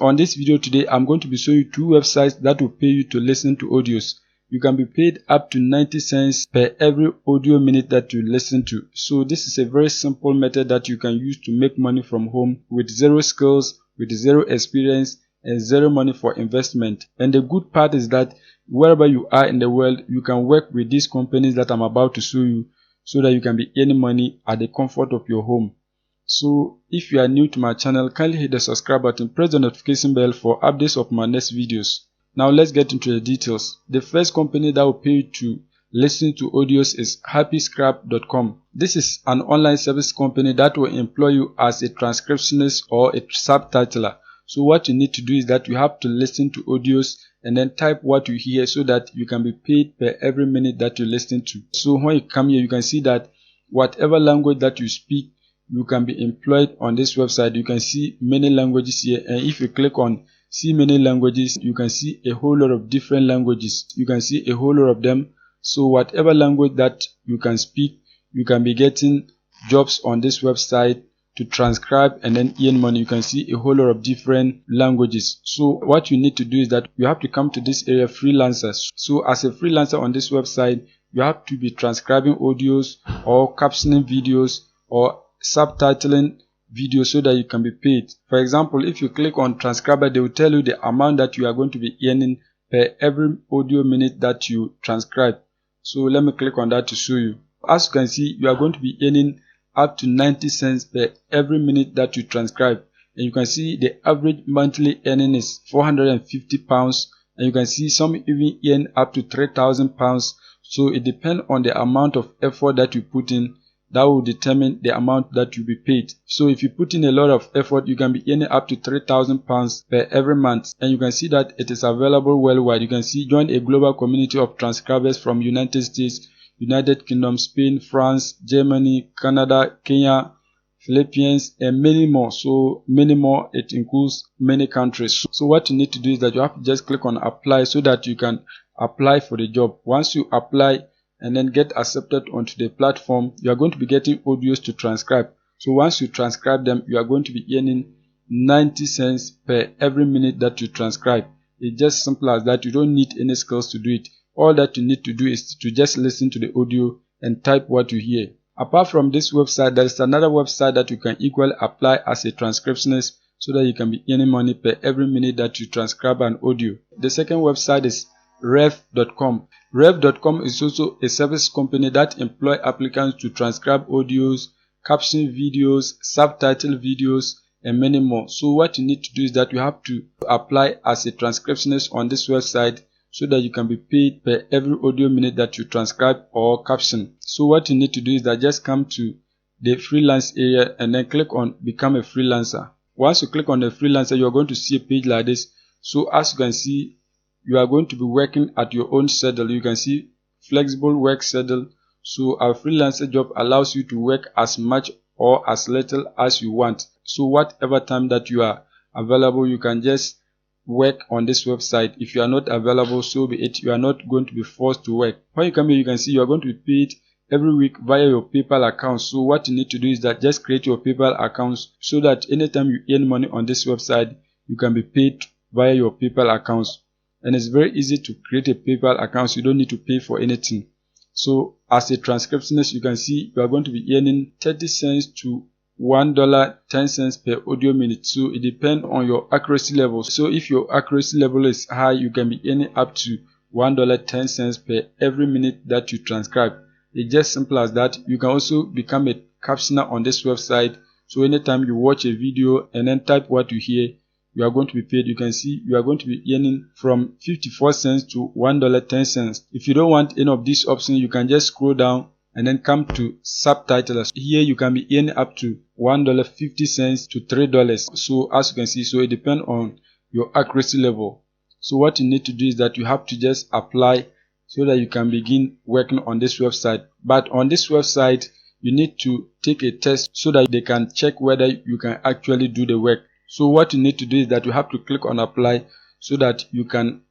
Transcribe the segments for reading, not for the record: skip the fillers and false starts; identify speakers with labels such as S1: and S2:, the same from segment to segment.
S1: on this video today, I'm going to be showing you two websites that will pay you to listen to audios. You can be paid up to 90 cents per every audio minute that you listen to. So this is a very simple method that you can use to make money from home with zero skills, with zero experience, and zero money for investment. And the good part is that wherever you are in the world, you can work with these companies that I'm about to show you so that you can be earning money at the comfort of your home. So if you are new to my channel, kindly hit the subscribe button, press the notification bell for updates of my next videos. Now let's get into the details. The first company that will pay you to listen to audios is happyscrap.com. This is an online service company that will employ you as a transcriptionist or a subtitler. So what you need to do is that you have to listen to audios and then type what you hear so that you can be paid per every minute that you listen to. So when you come here, you can see that whatever language that you speak, you can be employed on this website. You can see many languages here, and if you click on see many languages, you can see a whole lot of different languages. You can see a whole lot of them. So whatever language that you can speak, you can be getting jobs on this website to transcribe and then earn money. You can see a whole lot of different languages. So what you need to do is that you have to come to this area, freelancers. So as a freelancer on this website, you have to be transcribing audios or captioning videos or subtitling video so that you can be paid. For example, if you click on transcriber, they will tell you the amount that you are going to be earning per every audio minute that you transcribe. So let me click on that to show you. As you can see, you are going to be earning up to 90 cents per every minute that you transcribe, and you can see the average monthly earning is £450, and you can see some even earn up to £3,000. So it depends on the amount of effort that you put in. That will determine the amount that you'll be paid. So if you put in a lot of effort, you can be earning up to £3,000 per every month. And you can see that it is available worldwide. You can see join a global community of transcribers from United States, United Kingdom, Spain, France, Germany, Canada, Kenya, Philippines, and many more. So many more, it includes many countries. So what you need to do is that you have to just click on apply so that you can apply for the job. Once you apply and then get accepted onto the platform, you are going to be getting audios to transcribe. So once you transcribe them, you are going to be earning 90 cents per every minute that you transcribe. It's just simple as that. You don't need any skills to do it. All that you need to do is to just listen to the audio and type what you hear. Apart from this website, there is another website that you can equally apply as a transcriptionist so that you can be earning money per every minute that you transcribe an audio. The second website is Revcom. Revcom is also a service company that employ applicants to transcribe audios, caption videos, subtitle videos, and many more. So what you need to do is that you have to apply as a transcriptionist on this website so that you can be paid per every audio minute that you transcribe or caption. So what you need to do is that just come to the freelance area and then click on become a freelancer. Once you click on the freelancer, you are going to see a page like this. So as you can see, you are going to be working at your own schedule. You can see flexible work schedule. So our freelancer job allows you to work as much or as little as you want. So whatever time that you are available, you can just work on this website. If you are not available, so be it. You are not going to be forced to work. When you come here, you can see you are going to be paid every week via your PayPal account. So what you need to do is that just create your PayPal accounts so that anytime you earn money on this website, you can be paid via your PayPal accounts. And it's very easy to create a PayPal account, so you don't need to pay for anything. So as a transcriptionist, you can see you are going to be earning 30 cents to $1.10 per audio minute. So it depends on your accuracy level. So if your accuracy level is high, you can be earning up to $1.10 per every minute that you transcribe. It's just simple as that. You can also become a captioner on this website. So anytime you watch a video and then type what you hear, you are going to be paid. You can see you are going to be earning from 54 cents to $1.10. If you don't want any of these options, you can just scroll down and then come to subtitles. Here you can be earning up to $1.50 to $3. So as you can see, so it depends on your accuracy level. So what you need to do is that you have to just apply so that you can begin working on this website. But on this website, you need to take a test so that they can check whether you can actually do the work. So what you need to do is that you have to click on apply so that you can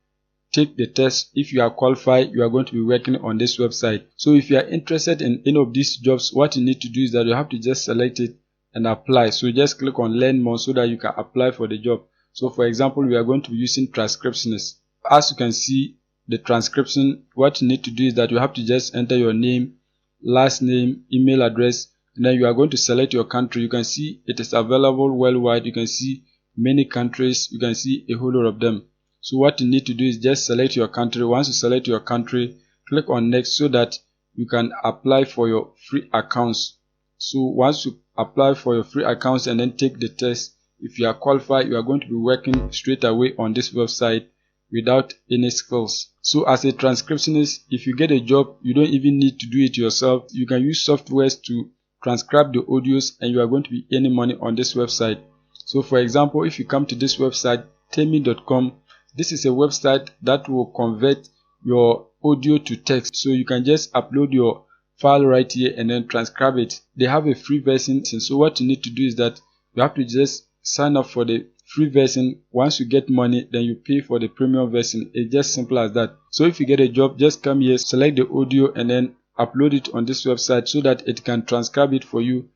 S1: take the test. If you are qualified, you are going to be working on this website. So if you are interested in any of these jobs, what you need to do is that you have to just select it and apply. So just click on learn more so that you can apply for the job. So for example, we are going to be using transcriptionist. As you can see, the transcription, what you need to do is that you have to just enter your name, last name, email address, and then you are going to select your country. You can see it is available worldwide. You can see many countries. You can see a whole lot of them. So what you need to do is just select your country. Once you select your country, click on next so that you can apply for your free accounts. So once you apply for your free accounts and then take the test, if you are qualified, you are going to be working straight away on this website without any skills. So as a transcriptionist, if you get a job, you don't even need to do it yourself. You can use softwares to transcribe the audios and you are going to be earning money on this website. So for example, if you come to this website, Temie.com, this is a website that will convert your audio to text. So you can just upload your file right here and then transcribe it. They have a free version. So what you need to do is that you have to just sign up for the free version. Once you get money, then you pay for the premium version. It's just simple as that. So if you get a job, just come here, select the audio and then upload it on this website so that it can transcribe it for you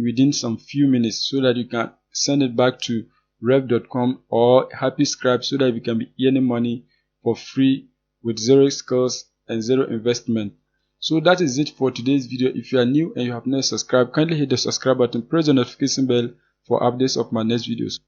S1: within some few minutes so that you can send it back to Revcom or Happy Scribe so that you can be earning money for free with zero skills and zero investment. So that is it for today's video. If you are new and you have not subscribed, kindly hit the subscribe button, press the notification bell for updates of my next videos.